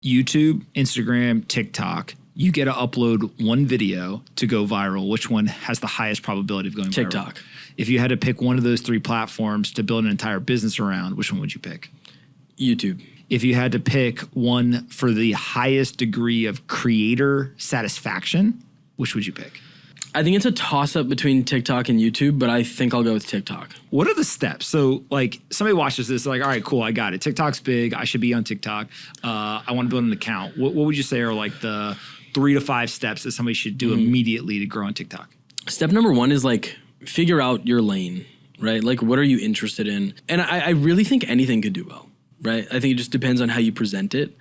YouTube, Instagram, TikTok. You get to upload one video to go viral. Which one has the highest probability of going viral? TikTok. If you had to pick one of those three platforms to build an entire business around, which one would you pick? YouTube. If you had to pick one for the highest degree of creator satisfaction, which would you pick? I think it's a toss-up between TikTok and YouTube, but I think I'll go with TikTok. What are the steps? So, like, somebody watches this, like, all right, cool, I got it. TikTok's big. I should be on TikTok. I want to build an account. What would you say are, like, the 3 to 5 steps that somebody should do immediately to grow on TikTok? Step number 1 is, like, figure out your lane, right? Like, what are you interested in? And I really think anything could do well, right? I think it just depends on how you present it.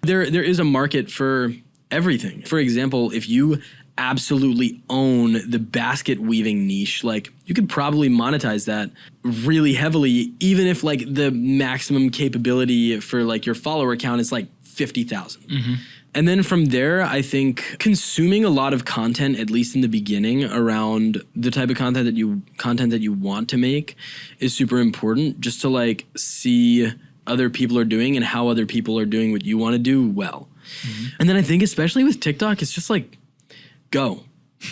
There is a market for everything. For example, if you absolutely own the basket weaving niche, like you could probably monetize that really heavily, even if like the maximum capability for like your follower count is like 50,000. And then from there, I think consuming a lot of content, at least in the beginning, around the type of content that you want to make is super important, just to like see other people are doing and how other people are doing what you want to do well. And then I think especially with TikTok, it's just like, go,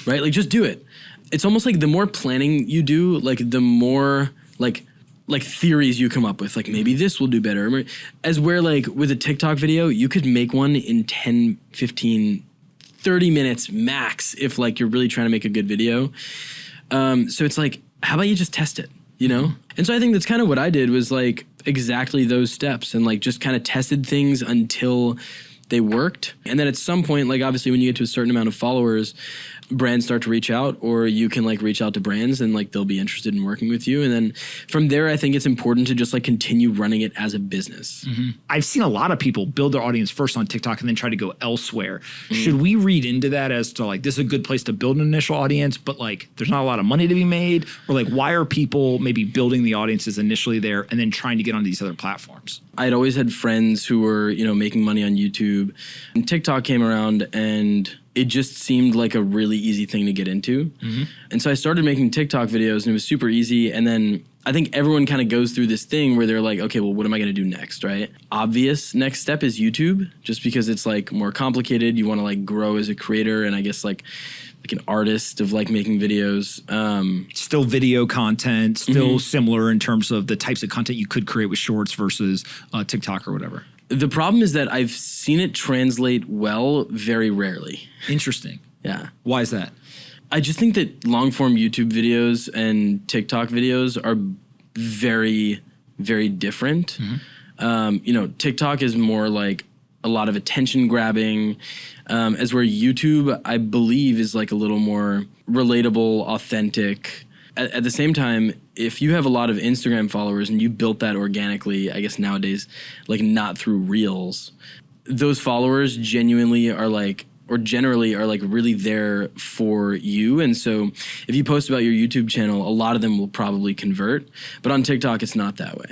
right? Like just do it. It's almost like the more planning you do, like the more like theories you come up with, like maybe this will do better. As where like with a TikTok video, you could make one in 10, 15, 30 minutes max if like you're really trying to make a good video. So it's like, how about you just test it, you know? And so I think that's kind of what I did, was like exactly those steps, and like just kind of tested things until they worked. And then at some point, like obviously when you get to a certain amount of followers, brands start to reach out, or you can like reach out to brands and like they'll be interested in working with you. And then from there, I think it's important to just like continue running it as a business. I've seen a lot of people build their audience first on TikTok and then try to go elsewhere. Should we read into that as to like, this is a good place to build an initial audience, but like there's not a lot of money to be made? Or like, why are people maybe building the audiences initially there and then trying to get on these other platforms? I'd always had friends who were, you know, making money on YouTube, and TikTok came around and it just seemed like a really easy thing to get into. And so I started making TikTok videos and it was super easy. And then I think everyone kind of goes through this thing where they're like, okay, well, what am I going to do next, right? Obvious next step is YouTube, just because it's like more complicated. You want to like grow as a creator and I guess like an artist of like making videos. Still video content, still similar in terms of the types of content you could create with shorts versus TikTok or whatever. The problem is that I've seen it translate well very rarely. Interesting. Yeah. Why is that? I just think that long form YouTube videos and TikTok videos are very, very different. You know, TikTok is more like a lot of attention grabbing, as where YouTube, I believe, is like a little more relatable, authentic. At the same time, if you have a lot of Instagram followers and you built that organically, I guess nowadays, like not through Reels, those followers genuinely are like, or generally are like really there for you. And so if you post about your YouTube channel, a lot of them will probably convert. But on TikTok, it's not that way.